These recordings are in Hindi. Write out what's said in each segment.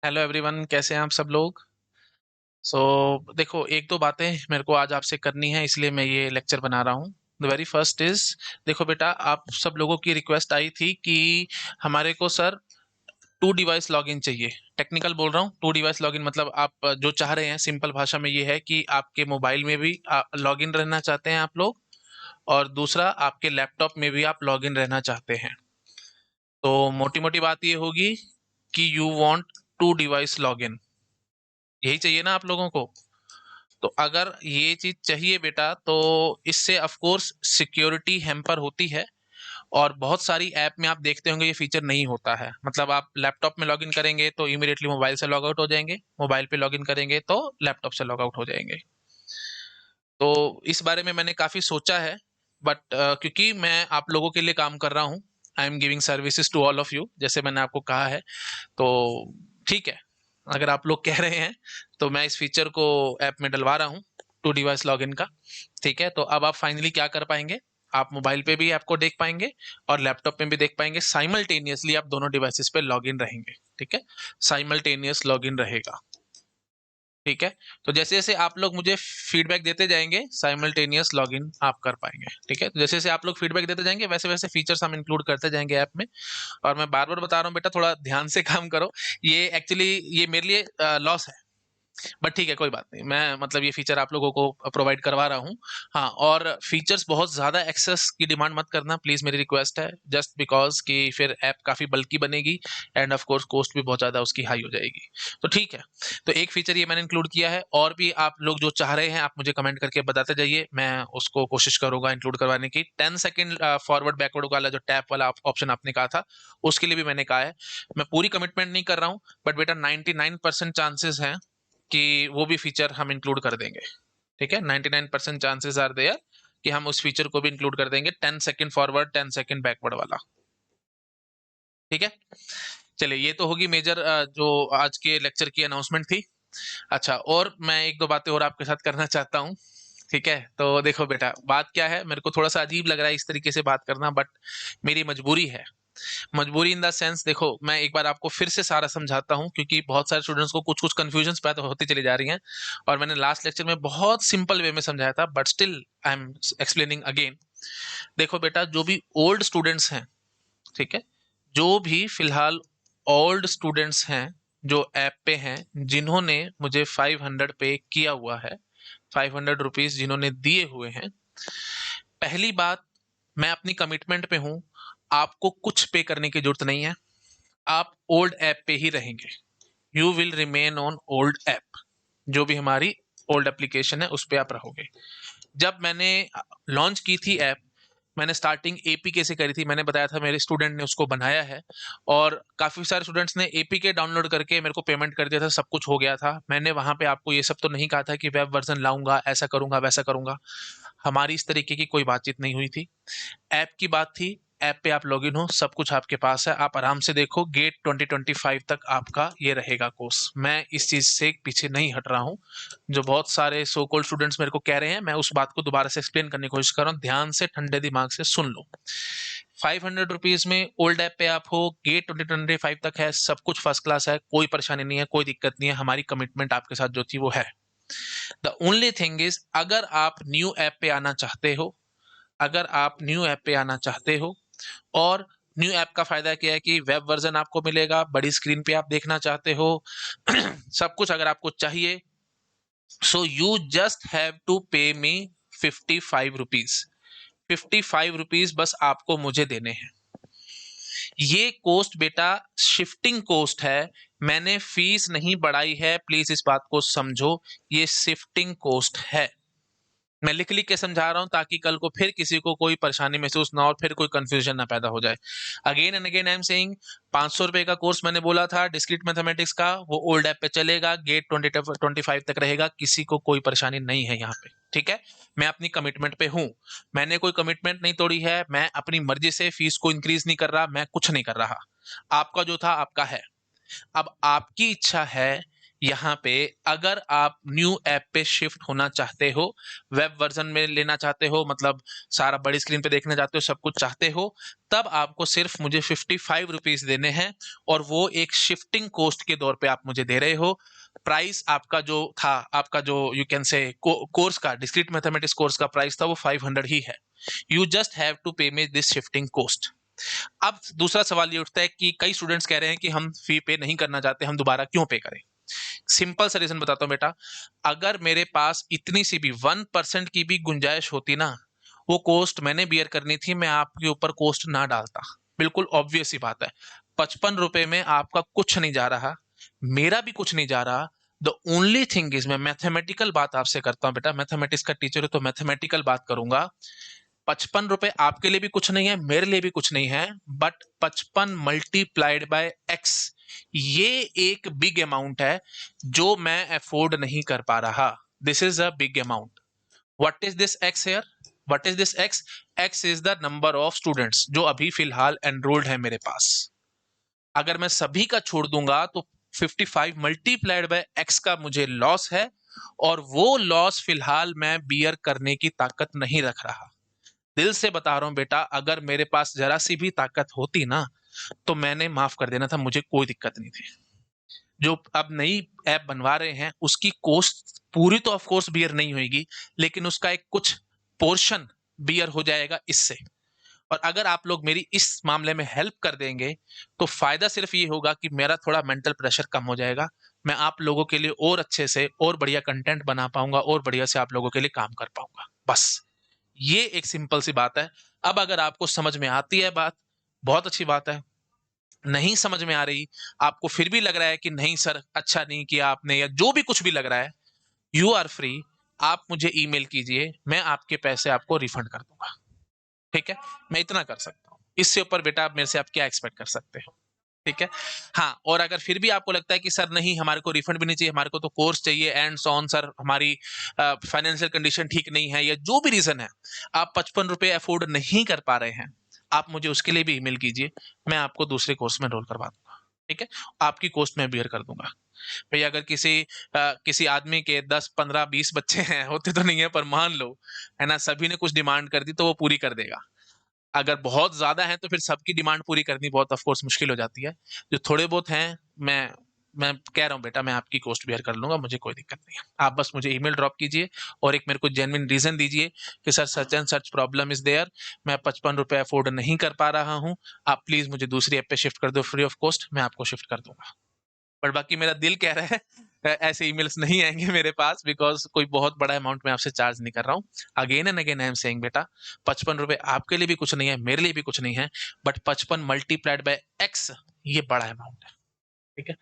हेलो एवरीवन, कैसे हैं आप सब लोग। देखो, एक दो बातें मेरे को आज आपसे करनी है, इसलिए मैं ये लेक्चर बना रहा हूँ। द वेरी फर्स्ट इज, देखो बेटा, आप सब लोगों की रिक्वेस्ट आई थी कि हमारे को सर टू डिवाइस लॉगिन चाहिए। टेक्निकल बोल रहा हूँ, टू डिवाइस लॉगिन मतलब आप जो चाह रहे हैं सिंपल भाषा में ये है कि आपके मोबाइल में भी लॉगिन रहना चाहते हैं आप लोग, और दूसरा आपके लैपटॉप में भी आप लॉगिन रहना चाहते हैं। तो मोटी मोटी बात ये होगी कि you want to device login, यही चाहिए ना आप लोगों को। तो अगर ये चीज चाहिए बेटा, तो इससे ऑफ कोर्स सिक्योरिटी हैम्पर होती है, और बहुत सारी ऐप में आप देखते होंगे ये फीचर नहीं होता है। मतलब आप लैपटॉप में लॉगिन करेंगे तो इमीडिएटली मोबाइल से लॉग आउट हो जाएंगे, मोबाइल पे लॉगिन करेंगे तो लैपटॉप से लॉग आउट हो जाएंगे। तो इस बारे में मैंने काफी सोचा है, बट क्योंकि मैं आप लोगों के लिए काम कर रहा हूँ, I am giving services to all of you, जैसे मैंने आपको कहा है। तो ठीक है, अगर आप लोग कह रहे हैं तो मैं इस फीचर को ऐप में डलवा रहा हूँ, टू डिवाइस लॉगिन का। ठीक है, तो अब आप फाइनली क्या कर पाएंगे, आप मोबाइल पे भी ऐप को देख पाएंगे और लैपटॉप में भी देख पाएंगे। साइमल्टेनियसली आप दोनों डिवाइसेस पे लॉगिन रहेंगे। ठीक है, साइमल्टेनियस लॉगिन रहेगा। ठीक है, तो जैसे जैसे आप लोग मुझे फीडबैक देते जाएंगे, साइमल्टेनियस लॉगिन आप कर पाएंगे। ठीक है, तो जैसे जैसे आप लोग फीडबैक देते जाएंगे वैसे वैसे फीचर्स हम इंक्लूड करते जाएंगे ऐप में। और मैं बार बार बता रहा हूँ बेटा, थोड़ा ध्यान से काम करो। ये एक्चुअली ये मेरे लिए लॉस है, बट ठीक है, कोई बात नहीं। मैं मतलब ये फीचर आप लोगों को प्रोवाइड करवा रहा हूँ। हाँ, और फीचर्स बहुत ज़्यादा एक्सेस की डिमांड मत करना प्लीज़, मेरी रिक्वेस्ट है। जस्ट बिकॉज कि फिर ऐप काफ़ी बल्कि बनेगी, एंड ऑफ कोर्स कॉस्ट भी बहुत ज़्यादा उसकी हाई हो जाएगी। तो ठीक है, तो एक फीचर ये मैंने इंक्लूड किया है, और भी आप लोग जो चाह रहे हैं आप मुझे कमेंट करके बताते जाइए, मैं उसको कोशिश करूंगा इंक्लूड करवाने की। 10 सेकेंड फॉरवर्ड बैकवर्ड वाला जो टैप वाला ऑप्शन आपने कहा था, उसके लिए भी मैंने कहा है। मैं पूरी कमिटमेंट नहीं कर रहा हूँ, बट बेटा 99% चांसेस हैं कि वो भी फीचर हम इंक्लूड कर देंगे। ठीक है, 99% चांसेस आर देयर कि हम उस फीचर को भी इंक्लूड कर देंगे, 10 सेकेंड फॉरवर्ड 10 सेकेंड बैकवर्ड वाला। ठीक है, चलिए, ये तो होगी मेजर जो आज के लेक्चर की अनाउंसमेंट थी। अच्छा, और मैं एक दो बातें और आपके साथ करना चाहता हूँ। ठीक है, तो देखो बेटा, बात क्या है, मेरे को थोड़ा सा अजीब लग रहा है इस तरीके से बात करना, बट मेरी मजबूरी है। मजबूरी इन द सेंस, देखो मैं एक बार आपको फिर से सारा समझाता हूँ, क्योंकि बहुत सारे स्टूडेंट्स को कुछ कुछ कंफ्यूजन पैदा होती चली जा रही हैं, और मैंने लास्ट लेक्चर में बहुत सिंपल वे में समझाया था, but still I am explaining again. देखो बेटा, जो भी ओल्ड स्टूडेंट्स हैं, ठीक है, जो भी फिलहाल ओल्ड स्टूडेंट्स हैं जो ऐप पे हैं, जिन्होंने मुझे 500 पे किया हुआ है, 500 रुपीज जिन्होंने दिए हुए हैं, पहली बात, मैं अपनी कमिटमेंट पे हूं, आपको कुछ पे करने की जरूरत नहीं है। आप ओल्ड ऐप पे ही रहेंगे, you will remain on old app. जो भी हमारी ओल्ड एप्लीकेशन है उस पे आप रहोगे। जब मैंने लॉन्च की थी ऐप, मैंने स्टार्टिंग एपीके से करी थी, मैंने बताया था मेरे स्टूडेंट ने उसको बनाया है, और काफ़ी सारे स्टूडेंट्स ने एपीके डाउनलोड करके मेरे को पेमेंट कर दिया था, सब कुछ हो गया था। मैंने वहाँ पे आपको ये सब तो नहीं कहा था कि वेब वर्जन लाऊंगा, ऐसा करूंगा वैसा करूंगा, हमारी इस तरीके की कोई बातचीत नहीं हुई थी। ऐप की बात थी, ऐप पे आप लॉगिन हो, सब कुछ आपके पास है, आप आराम से देखो। गेट 2025 तक आपका ये रहेगा कोर्स, मैं इस चीज़ से पीछे नहीं हट रहा हूँ। जो बहुत सारे सो कॉल्ड स्टूडेंट्स मेरे को कह रहे हैं, मैं उस बात को दोबारा से एक्सप्लेन करने की कोशिश कर रहा हूँ, ध्यान से ठंडे दिमाग से सुन लो। 500 रुपीज में ओल्ड ऐप पे आप हो, गेट 2025 तक है, सब कुछ फर्स्ट क्लास है, कोई परेशानी नहीं है, कोई दिक्कत नहीं है, हमारी कमिटमेंट आपके साथ जो थी वो है। द ओनली थिंग इज, अगर आप न्यू ऐप पे आना चाहते हो, अगर आप न्यू ऐप पे आना चाहते हो, और न्यू ऐप का फायदा क्या है कि वेब वर्जन आपको मिलेगा, बड़ी स्क्रीन पे आप देखना चाहते हो, सब कुछ अगर आपको चाहिए, so you just have to pay me 55 rupees. 55 rupees बस आपको मुझे देने हैं। ये कोस्ट बेटा शिफ्टिंग कोस्ट है, मैंने फीस नहीं बढ़ाई है, प्लीज इस बात को समझो, ये शिफ्टिंग कोस्ट है। मैं लिख लिख के समझा रहा हूं ताकि कल को फिर किसी को कोई परेशानी महसूस ना हो और फिर कोई कंफ्यूजन ना पैदा हो जाए। Again and again I am saying, 500 रुपए का कोर्स मैंने बोला था डिस्क्रीट मैथमेटिक्स का, वो ओल्ड ऐप पे चलेगा, गेट 2025 तक रहेगा, किसी को कोई परेशानी नहीं है यहाँ पे। ठीक है, मैं अपनी कमिटमेंट पे हूँ, मैंने कोई कमिटमेंट नहीं तोड़ी है, मैं अपनी मर्जी से फीस को इंक्रीज नहीं कर रहा, मैं कुछ नहीं कर रहा। आपका जो था आपका है। अब आपकी इच्छा है यहाँ पे अगर आप न्यू ऐप पे शिफ्ट होना चाहते हो, वेब वर्जन में लेना चाहते हो, मतलब सारा बड़ी स्क्रीन पे देखना चाहते हो, सब कुछ चाहते हो, तब आपको सिर्फ मुझे 55 रुपीज देने हैं, और वो एक शिफ्टिंग कॉस्ट के तौर पे आप मुझे दे रहे हो। प्राइस आपका जो था, आपका जो यू कैन से कोर्स का, डिस्क्रीट मैथमेटिक्स कोर्स का प्राइस था, वो 500 ही है। You just have to pay me this shifting cost. अब दूसरा सवाल ये उठता है कि कई स्टूडेंट्स कह रहे हैं कि हम फी पे नहीं करना चाहते, हम दोबारा क्यों पे करें? सिंपल सा रीजन बताता हूँ बेटा। अगर मेरे पास इतनी सी भी 1% की भी गुंजाइश होती ना, वो कोस्ट मैंने बियर करनी थी, मैं आपके ऊपर कोस्ट ना डालता। बिल्कुल ऑब्वियस सी बात है। 55 रुपए में आपका कुछ नहीं जा रहा, मेरा भी कुछ नहीं जा रहा। द ओनली थिंग इज, मैं मैथमेटिकल बात आपसे करता हूँ बेटा, मैथमेटिक्स का टीचर है तो मैथमेटिकल बात करूंगा। 55 रुपए आपके लिए भी कुछ नहीं है, मेरे लिए भी कुछ नहीं है, बट 55 मल्टीप्लाइड बाय एक्स, ये एक बिग अमाउंट है जो मैं अफोर्ड नहीं कर पा रहा। This is a big amount. What is this X here? What is this X? X is the number of students जो अभी फिलहाल एनरोल्ड है मेरे पास। अगर मैं सभी का छोड़ दूंगा तो 55 मल्टीप्लाइड बाय एक्स का मुझे लॉस है, और वो लॉस फिलहाल मैं बियर करने की ताकत नहीं रख रहा। दिल से बता रहा हूं बेटा, अगर मेरे पास जरा सी भी ताकत होती ना, तो मैंने माफ कर देना था, मुझे कोई दिक्कत नहीं थी। जो अब नई ऐप बनवा रहे हैं उसकी कॉस्ट पूरी तो ऑफ कोर्स बियर नहीं होगी, लेकिन उसका एक कुछ पोर्शन बियर हो जाएगा इससे। और अगर आप लोग मेरी इस मामले में हेल्प कर देंगे, तो फायदा सिर्फ ये होगा कि मेरा थोड़ा मेंटल प्रेशर कम हो जाएगा, मैं आप लोगों के लिए और अच्छे से और बढ़िया कंटेंट बना पाऊंगा, और बढ़िया से आप लोगों के लिए काम कर पाऊंगा। बस ये एक सिंपल सी बात है। अब अगर आपको समझ में आती है बात, बहुत अच्छी बात है। नहीं समझ में आ रही, आपको फिर भी लग रहा है कि नहीं सर अच्छा नहीं किया आपने, या जो भी कुछ भी लग रहा है, यू आर फ्री। आप मुझे ईमेल कीजिए, मैं आपके पैसे आपको रिफंड कर दूंगा। ठीक है, मैं इतना कर सकता हूँ, इससे ऊपर बेटा आप मेरे से आप क्या एक्सपेक्ट कर सकते हो? ठीक है। हाँ, और अगर फिर भी आपको लगता है कि सर नहीं, हमारे को रिफंड भी नहीं चाहिए, हमारे को तो कोर्स चाहिए एंड सो ऑन, सर हमारी फाइनेंशियल कंडीशन ठीक नहीं है, या जो भी रीजन है, आप 55 रुपए अफोर्ड नहीं कर पा रहे हैं, आप मुझे उसके लिए भी ईमेल कीजिए, मैं आपको दूसरे कोर्स में एनरोल करवा दूंगा। ठीक है, आपकी कॉस्ट में बियर कर दूंगा। भाई अगर किसी आदमी के 10 15 20 बच्चे हैं, होते तो नहीं है पर मान लो, है ना, सभी ने कुछ डिमांड कर दी तो वो पूरी कर देगा। अगर बहुत ज्यादा है तो फिर सबकी डिमांड पूरी करनी बहुत ऑफ कोर्स मुश्किल हो जाती है। जो थोड़े बहुत हैं, मैं कह रहा हूँ बेटा, मैं आपकी कॉस्ट बेयर कर लूंगा, मुझे कोई दिक्कत नहीं है। आप बस मुझे ईमेल ड्रॉप कीजिए, और एक मेरे को जेन्युइन रीजन दीजिए कि sir such and such problem is there, मैं 55 रुपए अफोर्ड नहीं कर पा रहा हूँ, आप प्लीज मुझे दूसरी ऐप पे शिफ्ट कर दो फ्री ऑफ कॉस्ट, मैं आपको शिफ्ट कर दूंगा। बट बाकी मेरा दिल कह रहा है ऐसे ईमेल्स नहीं आएंगे मेरे पास, बिकॉज कोई बहुत बड़ा अमाउंट मैं आपसे चार्ज नहीं कर रहा हूँ। Again and again I am saying बेटा, 55 रुपए आपके लिए भी कुछ नहीं है, मेरे लिए भी कुछ नहीं है, बट 55 मल्टीप्लाइड बाय एक्स, ये बड़ा अमाउंट है। ठीक है,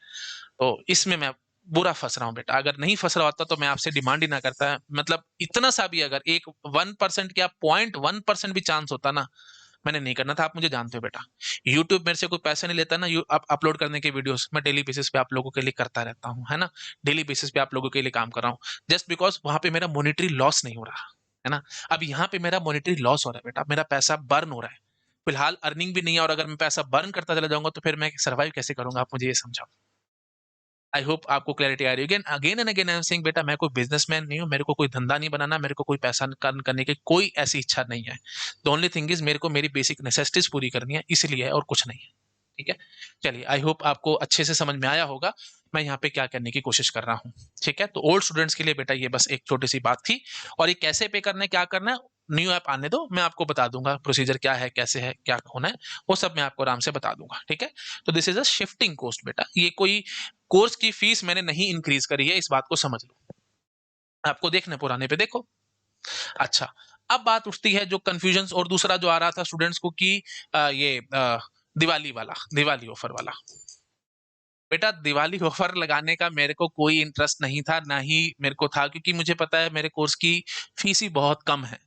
तो इसमें मैं बुरा फंस रहा हूँ बेटा। अगर नहीं फंस रहा होता तो मैं आपसे डिमांड ही ना करता, मतलब इतना सा भी, अगर एक 1% क्या 0.1% भी चांस होता ना, मैंने नहीं करना था। आप मुझे जानते हो बेटा, यूट्यूब मेरे से कोई पैसे नहीं लेता ना, अपलोड करने के वीडियोस मैं डेली बेसिस पे आप लोगों के लिए करता रहता हूँ, है ना। डेली बेसिस पे आप लोगों के लिए काम कर रहा हूँ, जस्ट बिकॉज वहां पे मेरा मॉनिटरी लॉस नहीं हो रहा, है ना। अब यहाँ पे मेरा मॉनिटरी लॉस हो रहा है बेटा, मेरा पैसा बर्न हो रहा है, फिलहाल अर्निंग भी नहीं है, और अगर मैं पैसा बर्न करता चला जाऊंगा तो फिर मैं सर्वाइव कैसे करूंगा, आप मुझे ये समझाओ। आई होप आपको क्लैरिटी आ रही है। Again and again I am saying बेटा, मैं कोई बिजनेसमैन नहीं हूँ, मेरे को कोई धंधा नहीं बनाना, मेरे को कोई पैसा अर्न करने की कोई ऐसी इच्छा नहीं है। द ओनली थिंग इज, मेरे को मेरी बेसिक नेसेसिटीज पूरी करनी है, इसलिए है, और कुछ नहीं है। ठीक है, चलिए, आई होप आपको अच्छे से समझ में आया होगा मैं यहाँ पे क्या करने की कोशिश कर रहा हूँ। ठीक है, तो ओल्ड स्टूडेंट्स के लिए बेटा ये बस एक छोटी सी बात थी, और ये कैसे पे करना है, क्या करना है, न्यू ऐप आने दो, मैं आपको बता दूंगा प्रोसीजर क्या है, कैसे है, क्या होना है, वो सब मैं आपको आराम से बता दूंगा। ठीक है, तो this is a shifting cost बेटा, ये कोई कोर्स की फीस मैंने नहीं इंक्रीज करी है, इस बात को समझ लो। आपको देखना है पुराने पे देखो। अच्छा, अब बात उठती है जो कंफ्यूजन और दूसरा जो आ रहा था स्टूडेंट्स को कि दिवाली ऑफर वाला। बेटा दिवाली ऑफर लगाने का मेरे को कोई इंटरेस्ट नहीं था, ना ही मेरे को था, क्योंकि मुझे पता है मेरे कोर्स की फीस ही बहुत कम है।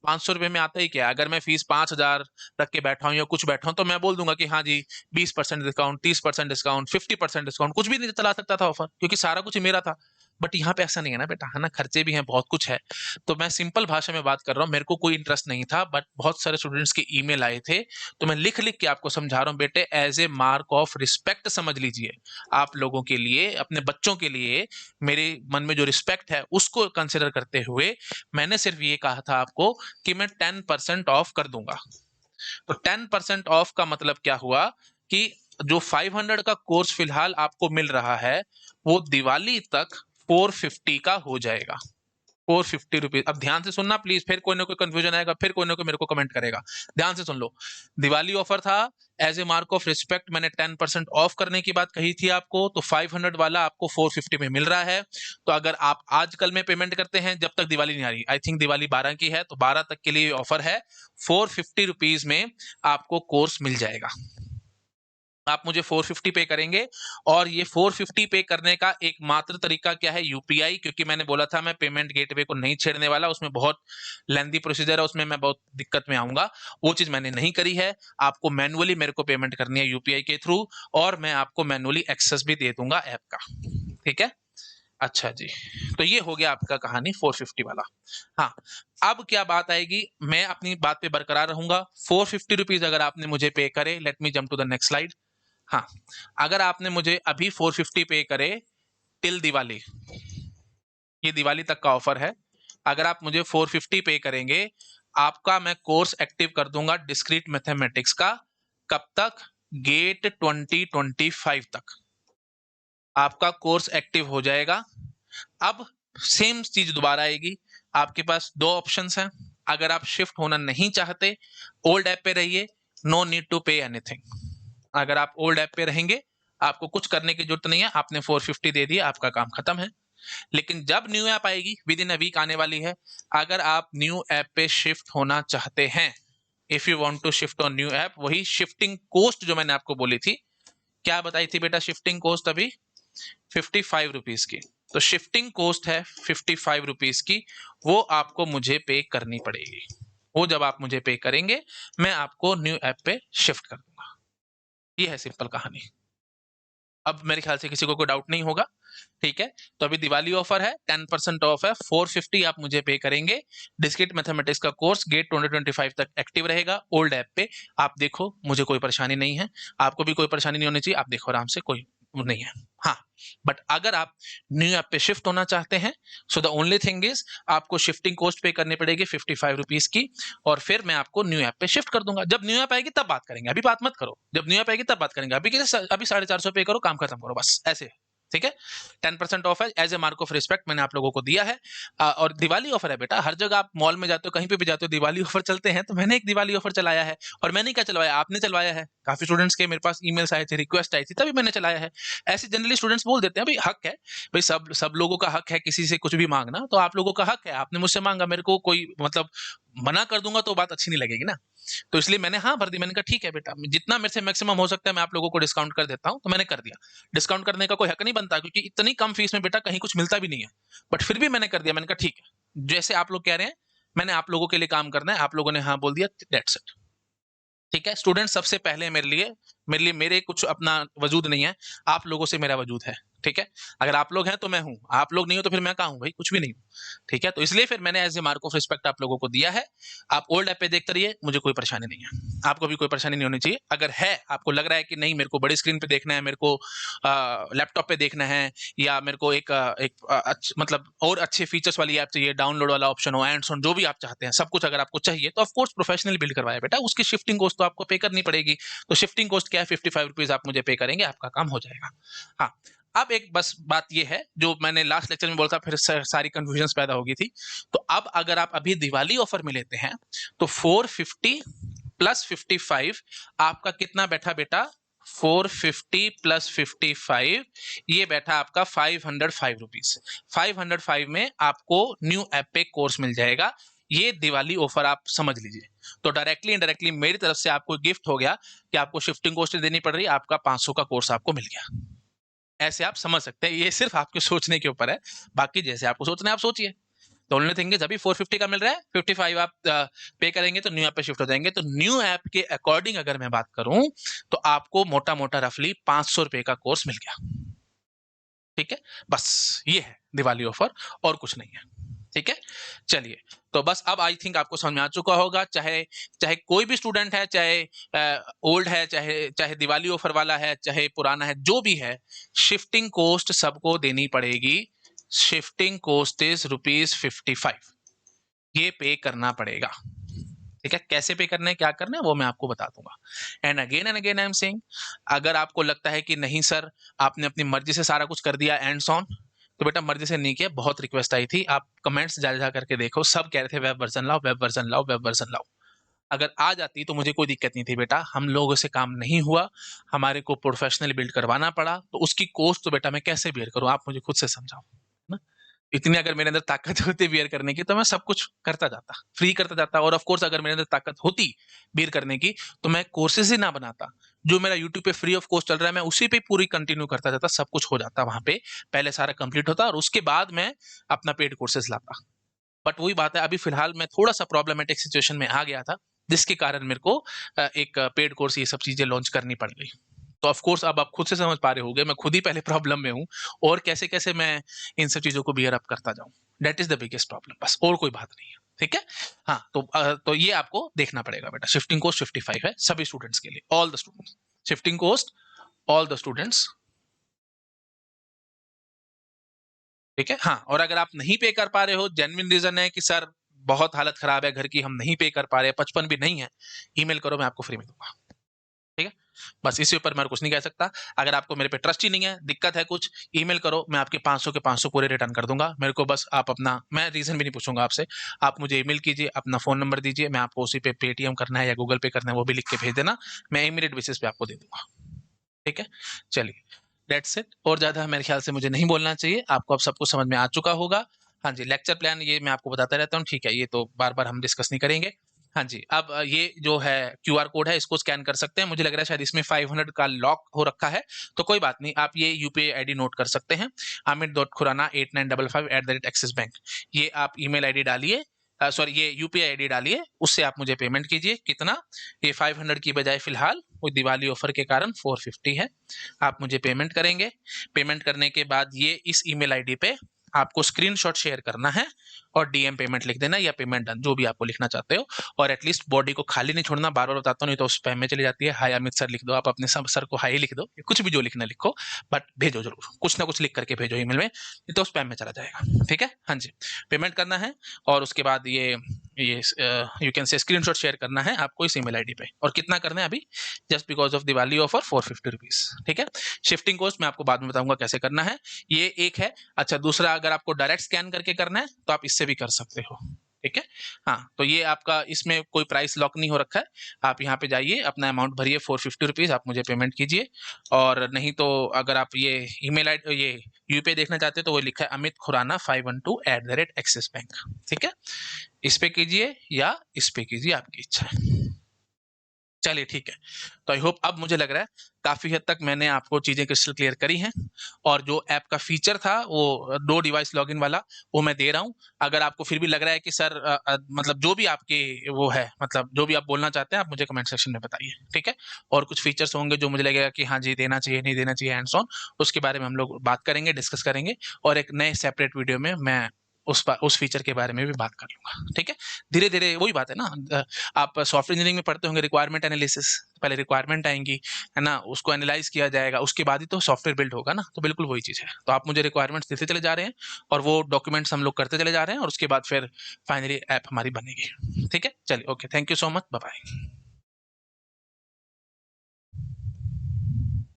500 रुपए में आता ही क्या है? अगर मैं फीस 5,000 रख के बैठा हूँ या कुछ बैठा हूँ, तो मैं बोल दूंगा कि हाँ जी 20% डिस्काउंट, 30% डिस्काउंट, 50% डिस्काउंट, कुछ भी नहीं चला सकता था ऑफर, क्योंकि सारा कुछ ही मेरा था। बट यहाँ पे ऐसा नहीं है ना बेटा, है ना, खर्चे भी हैं, बहुत कुछ है। तो मैं सिंपल भाषा में बात कर रहा हूँ, मेरे को कोई इंटरेस्ट नहीं था, बट बहुत सारे स्टूडेंट्स के ईमेल आए थे, तो मैं लिख लिख के आपको समझा रहा हूँ बेटे, as a mark of respect समझ लीजिए। आप लोगों के लिए, अपने बच्चों के लिए मेरे मन में जो रिस्पेक्ट है उसको कंसिडर करते हुए मैंने सिर्फ ये कहा था आपको कि मैं 10% ऑफ कर दूंगा। तो 10% ऑफ का मतलब क्या हुआ कि जो 500 का कोर्स फिलहाल आपको मिल रहा है वो दिवाली तक 450 का हो जाएगा। 450 रुपीज। अब ध्यान से सुनना प्लीज, फिर कोई ना कोई कंफ्यूजन आएगा, फिर कोई ना कोई मेरे को कमेंट करेगा। ध्यान से सुन लो। दिवाली ऑफर था, as a mark of respect मैंने 10% ऑफ करने की बात कही थी आपको, तो 500 वाला आपको 450 में मिल रहा है। तो अगर आप आज कल में पेमेंट करते हैं, जब तक दिवाली नहीं आ रही, आई थिंक दिवाली 12 की है, तो 12 तक के लिए ऑफर है, 450 रुपीज में आपको कोर्स मिल जाएगा। आप मुझे 450 पे करेंगे, और ये 450 पे करने का एकमात्र तरीका क्या है, यूपीआई। क्योंकि मैंने बोला था मैं पेमेंट गेटवे को नहीं छेड़ने वाला, उसमें बहुत लेंथी प्रोसीजर है, उसमें मैं बहुत दिक्कत में आऊंगा, वो चीज मैंने नहीं करी है। आपको मैनुअली मेरे को पेमेंट करनी है यूपीआई के थ्रू, और मैं आपको मैनुअली एक्सेस भी दे दूंगा ऐप का। ठीक है, अच्छा जी। तो ये हो गया आपका कहानी 450 वाला। हाँ, अब क्या बात आएगी, मैं अपनी बात पे बरकरार रहूंगा। 450 रुपीज अगर आपने मुझे पे करे, let me jump to the next slide. हाँ, अगर आपने मुझे अभी 450 पे करे टिल दिवाली, ये दिवाली तक का ऑफर है, अगर आप मुझे 450 पे करेंगे, आपका मैं कोर्स एक्टिव कर दूंगा डिस्क्रीट मैथमेटिक्स का। कब तक? गेट 2025 तक आपका कोर्स एक्टिव हो जाएगा। अब सेम चीज दोबारा आएगी, आपके पास दो ऑप्शंस हैं। अगर आप शिफ्ट होना नहीं चाहते, ओल्ड ऐप पे रहिए, no need to pay anything. अगर आप ओल्ड ऐप पे रहेंगे, आपको कुछ करने की जरूरत नहीं है, आपने 450 दे दिया, आपका काम खत्म है। लेकिन जब न्यू ऐप आएगी, विद इन अ वीक आने वाली है, अगर आप न्यू ऐप पे शिफ्ट होना चाहते हैं, if you want to shift on new app, वही शिफ्टिंग कोस्ट जो मैंने आपको बोली थी, क्या बताई थी बेटा शिफ्टिंग कोस्ट अभी? 55 रुपीज की। तो शिफ्टिंग कोस्ट है 55 रुपीज की, वो आपको मुझे पे करनी पड़ेगी। वो जब आप मुझे पे करेंगे, मैं आपको न्यू ऐप पे शिफ्ट कर दूंगा। ये है सिंपल कहानी। अब मेरे ख्याल से किसी को कोई डाउट नहीं होगा। ठीक है, तो अभी दिवाली ऑफर है, 10% ऑफ है, 450 आप मुझे पे करेंगे। डिस्क्रीट मैथमेटिक्स का कोर्स गेट 2025 तक एक्टिव रहेगा ओल्ड ऐप पे। आप देखो, मुझे कोई परेशानी नहीं है, आपको भी कोई परेशानी नहीं होनी चाहिए, आप देखो आराम से, कोई नहीं है। हाँ, बट अगर आप न्यू ऐप पे शिफ्ट होना चाहते हैं, so the only thing is आपको शिफ्टिंग कॉस्ट पे करनी पड़ेगी 55 रुपीज की, और फिर मैं आपको न्यू ऐप पे शिफ्ट कर दूंगा। जब न्यू ऐप आएगी तब बात करेंगे, अभी बात मत करो, जब न्यू ऐप आएगी तब बात करेंगे। अभी के लिए अभी 450 पे करो, काम खत्म करो, बस ऐसे। ठीक है, 10% ऑफ है, as a mark of respect मैंने आप लोगों को दिया है। और दिवाली ऑफर है बेटा, हर जगह आप मॉल में जाते हो, कहीं पे भी जाते हो, दिवाली ऑफर चलते हैं, तो मैंने एक दिवाली ऑफर चलाया है। और मैंने क्या चलवाया, आपने चलवाया है। काफी स्टूडेंट्स के मेरे पास ईमेल्स आए थे, रिक्वेस्ट आई थी, तभी मैंने चलाया है। ऐसे जनरली स्टूडेंट्स बोल देते हैं, भाई हक है, भाई सब सब लोगों का हक है किसी से कुछ भी मांगना, तो आप लोगों का हक है, आपने मुझसे मांगा, मेरे को कोई मतलब मना कर दूंगा तो बात अच्छी नहीं लगेगी ना। तो इसलिए मैंने हाँ भर दी, मैंने कहा ठीक है बेटा, जितना मेरे से मैक्सिमम हो सकता है मैं आप लोगों को डिस्काउंट कर देता हूँ, तो मैंने कर दिया। डिस्काउंट करने का कोई हक नहीं बनता, क्योंकि इतनी कम फीस में बेटा कहीं कुछ मिलता भी नहीं है, बट फिर भी मैंने कर दिया। मैंने कहा ठीक है, जैसे आप लोग कह रहे हैं, मैंने आप लोगों के लिए काम करना है, आप लोगों ने हाँ बोल दिया, दैट्स इट। ठीक है, स्टूडेंट सबसे पहले मेरे लिए मेरे कुछ अपना वजूद नहीं है, आप लोगों से मेरा वजूद है। ठीक है, अगर आप लोग हैं तो मैं हूं, आप लोग नहीं हो तो फिर मैं कहाँ हूं भाई, कुछ भी नहीं हूं। ठीक है, तो इसलिए फिर मैंने as a mark of respect आप लोगों को दिया है। आप ओल्ड ऐप पे देखते रहिए, मुझे कोई परेशानी नहीं है, आपको भी कोई परेशानी नहीं होनी चाहिए। अगर है, आपको लग रहा है कि नहीं मेरे को बड़ी स्क्रीन पे देखना है, मेरे को लैपटॉप पे देखना है, या मेरे को मतलब और अच्छे फीचर्स वाली ऐप चाहिए, डाउनलोड वाला ऑप्शन हो, एंड जो भी आप चाहते हैं, सब कुछ अगर आपको चाहिए, तो ऑफकोर्स प्रोफेशनल बिल्ड करवाया बेटा, उसकी शिफ्टिंग कॉस्ट तो आपको पे करनी पड़ेगी। तो शिफ्टिंग कॉस्ट क्या है, 55 रुपीज आप मुझे पे करेंगे, आपका काम हो जाएगा। हाँ, अब एक बस बात ये है, जो मैंने लास्ट लेक्चर में बोला था, फिर सारी कंफ्यूजन पैदा होगी थी। तो अब अगर आप अभी दिवाली ऑफर में लेते हैं, तो 450 प्लस 55 आपका कितना बैठा बेटा? 450 प्लस 55, ये बैठा आपका 505 रुपीज। 505 में आपको न्यू ऐप पे कोर्स मिल जाएगा। ये दिवाली ऑफर आप समझ लीजिए। तो डायरेक्टली इनडायरेक्टली मेरी तरफ से आपको गिफ्ट हो गया कि आपको शिफ्टिंग कॉस्ट देनी पड़ रही है, आपका 500 का कोर्स आपको मिल गया। ऐसे आप समझ सकते हैं, ये सिर्फ आपके सोचने के ऊपर है, बाकी जैसे आपको सोचना है आप सोचिए। तो ओनली थिंग इज अभी 450 का मिल रहा है, 55 आप पे करेंगे तो न्यू ऐप पे शिफ्ट हो जाएंगे। तो न्यू ऐप के अकॉर्डिंग अगर मैं बात करूं, तो आपको मोटा मोटा रफली 500 रुपए का कोर्स मिल गया। ठीक है, बस ये है दिवाली ऑफर और कुछ नहीं है। ठीक है, चलिए, तो बस अब आई थिंक आपको समझ में आ चुका होगा, चाहे चाहे कोई भी स्टूडेंट है, चाहे ओल्ड है, चाहे चाहे दिवाली ऑफर वाला है, चाहे पुराना है, जो भी है, शिफ्टिंग कॉस्ट सबको देनी पड़ेगी। शिफ्टिंग कॉस्ट इज ₹55, ये पे करना पड़ेगा। ठीक है, कैसे पे करना है, क्या करना है, वो मैं आपको बता दूंगा। And again I am saying, अगर आपको लगता है कि नहीं सर, आपने अपनी मर्जी से सारा कुछ कर दिया एंड्स ऑन, तो बेटा मर्जी से नहीं किया, बहुत रिक्वेस्ट आई थी, आप कमेंट्स जा जा करके देखो, सब कह रहे थे वेब वर्जन लाओ, वेब वर्जन लाओ, वेब वर्जन लाओ। अगर आ जाती तो मुझे कोई दिक्कत नहीं थी बेटा, हम लोगों से काम नहीं हुआ, हमारे को प्रोफेशनली बिल्ड करवाना पड़ा, तो उसकी कॉस्ट तो बेटा मैं कैसे बेयर करूं, आप मुझे खुद से समझाओ ना। इतनी अगर मेरे अंदर ताकत होती बियर करने की, तो मैं सब कुछ करता जाता, फ्री करता जाता, और ऑफ कोर्स अगर मेरे अंदर ताकत होती बियर करने की, तो मैं कोर्सेज ही ना बनाता। जो मेरा यूट्यूब पे फ्री ऑफ कॉस्ट चल रहा है, मैं उसी पे पूरी कंटिन्यू करता जाता, सब कुछ हो जाता वहां पे, पहले सारा कंप्लीट होता और उसके बाद मैं अपना पेड कोर्सेज लाता। बट वही बात है, अभी फिलहाल मैं थोड़ा सा प्रॉब्लमेटिक सिचुएशन में आ गया था, जिसके कारण मेरे को एक पेड कोर्स ये सब चीजें लॉन्च करनी पड़ गई। तो ऑफ कोर्स अब आप खुद से समझ पा रहे होंगे, मैं खुद ही पहले प्रॉब्लम में हूँ, और कैसे कैसे मैं इन सब चीजों को बियर अप करता जाऊं। That is the biggest problem, बस और कोई बात नहीं है। ठीक है, हाँ, तो ये आपको देखना पड़ेगा बेटा, शिफ्टिंग कोस्ट 55 है सभी स्टूडेंट्स के लिए, all the students, shifting cost all the students. ठीक है, हाँ, और अगर आप नहीं पे कर पा रहे हो, जेन्युइन रीजन है कि सर बहुत हालत खराब है घर की, हम नहीं पे कर पा रहे, 55 भी नहीं है, ईमेल करो, मैं आपको फ्री में दूंगा। ठीक है, बस इसी ऊपर मैं कुछ नहीं कह सकता। अगर आपको मेरे पे ट्रस्ट ही नहीं है, दिक्कत है कुछ, ईमेल करो, मैं आपके 500 के 500 पूरे रिटर्न कर दूंगा। मेरे को बस आप अपना, मैं रीजन भी नहीं पूछूंगा आपसे, आप मुझे ईमेल कीजिए, अपना फोन नंबर दीजिए, मैं आपको उसी पे पेटीएम करना है या गूगल पे करना है वो भी लिख के भेज देना, मैं इमीडिएट बेसिस पे आपको दे दूंगा। ठीक है, चलिए, दैट्स इट, और ज्यादा मेरे ख्याल से मुझे नहीं बोलना चाहिए, आपको अब सब कुछ समझ में आ चुका होगा। हाँ जी, लेक्चर प्लान ये मैं आपको बताता रहता हूँ, ठीक है, ये तो बार बार हम डिस्कस नहीं करेंगे। हाँ जी, अब ये जो है क्यूआर कोड है, इसको स्कैन कर सकते हैं, मुझे लग रहा है शायद इसमें 500 का लॉक हो रखा है, तो कोई बात नहीं, आप ये यूपीआई आईडी नोट कर सकते हैं, amit.khurana8955@axis bank, ये आप ईमेल आईडी डालिए, सॉरी ये यूपीआई आईडी डालिए, उससे आप मुझे पेमेंट कीजिए। कितना, ये 500 की बजाय फिलहाल वो दिवाली ऑफर के कारण 450 है, आप मुझे पेमेंट करेंगे। पेमेंट करने के बाद ये इस ईमेल आईडी पे आपको स्क्रीनशॉट शेयर करना है और डीएम पेमेंट लिख देना, या पेमेंट डन, जो भी आपको लिखना चाहते हो, और एटलीस्ट बॉडी को खाली नहीं छोड़ना, बार बार बताता हूँ नहीं तो स्पैम में चली जाती है। हाय अमित सर लिख दो, आप अपने सर को हाई लिख दो, कुछ भी जो लिखना लिखो, बट भेजो जरूर, कुछ ना कुछ लिख करके भेजो ईमेल में, नहीं तो स्पैम में चला जाएगा। ठीक है, हाँ जी, पेमेंट करना है, और उसके बाद ये you can say screenshot share करना है आपको इस ईमेल आईडी पे, और कितना करना है अभी, just because of Diwali offer 450 rupees. ठीक है, शिफ्टिंग कॉस्ट मैं आपको बाद में बताऊंगा कैसे करना है, ये एक है। अच्छा, दूसरा, अगर आपको डायरेक्ट स्कैन करके करना है तो आप इससे भी कर सकते हो। ठीक है, हाँ, तो ये आपका, इसमें कोई प्राइस लॉक नहीं हो रखा है, आप यहाँ पे जाइए, अपना अमाउंट भरिए 450 रुपीज, आप मुझे पेमेंट कीजिए। और नहीं तो अगर आप ये ईमेल आई ये यूपीआई देखना चाहते हो, तो वो लिखा है amit khurana512@axis bank। ठीक है, इस पे कीजिए या इस पे कीजिए, आपकी इच्छा है। चलिए ठीक है, तो आई होप अब मुझे लग रहा है काफी हद तक मैंने आपको चीजें क्रिस्टल क्लियर करी हैं, और जो ऐप का फीचर था वो 2 डिवाइस लॉगिन वाला, वो मैं दे रहा हूँ। अगर आपको फिर भी लग रहा है कि सर मतलब जो भी आपके वो है, मतलब जो भी आप बोलना चाहते हैं, आप मुझे कमेंट सेक्शन में बताइए। ठीक है, और कुछ फीचर्स होंगे जो मुझे लगेगा कि हाँ जी देना चाहिए, नहीं देना चाहिए, एंड सो ऑन, उसके बारे में हम लोग बात करेंगे, डिस्कस करेंगे, और एक नए सेपरेट वीडियो में मैं उस फीचर के बारे में भी बात कर लूंगा। ठीक है, धीरे धीरे, वही बात है ना, आप सॉफ्टवेयर इंजीनियरिंग में पढ़ते होंगे रिक्वायरमेंट एनालिसिस, पहले रिक्वायरमेंट आएंगी, है ना, उसको एनालाइज किया जाएगा, उसके बाद ही तो सॉफ्टवेयर बिल्ड होगा ना, तो बिल्कुल वही चीज़ है। तो आप मुझे रिक्वायरमेंट्स देते चले जा रहे हैं, और वो डॉक्यूमेंट्स हम लोग करते चले जा रहे हैं, और उसके बाद फिर फाइनली ऐप हमारी बनेगी। ठीक है, चलिए, okay, thank you so much, bye bye.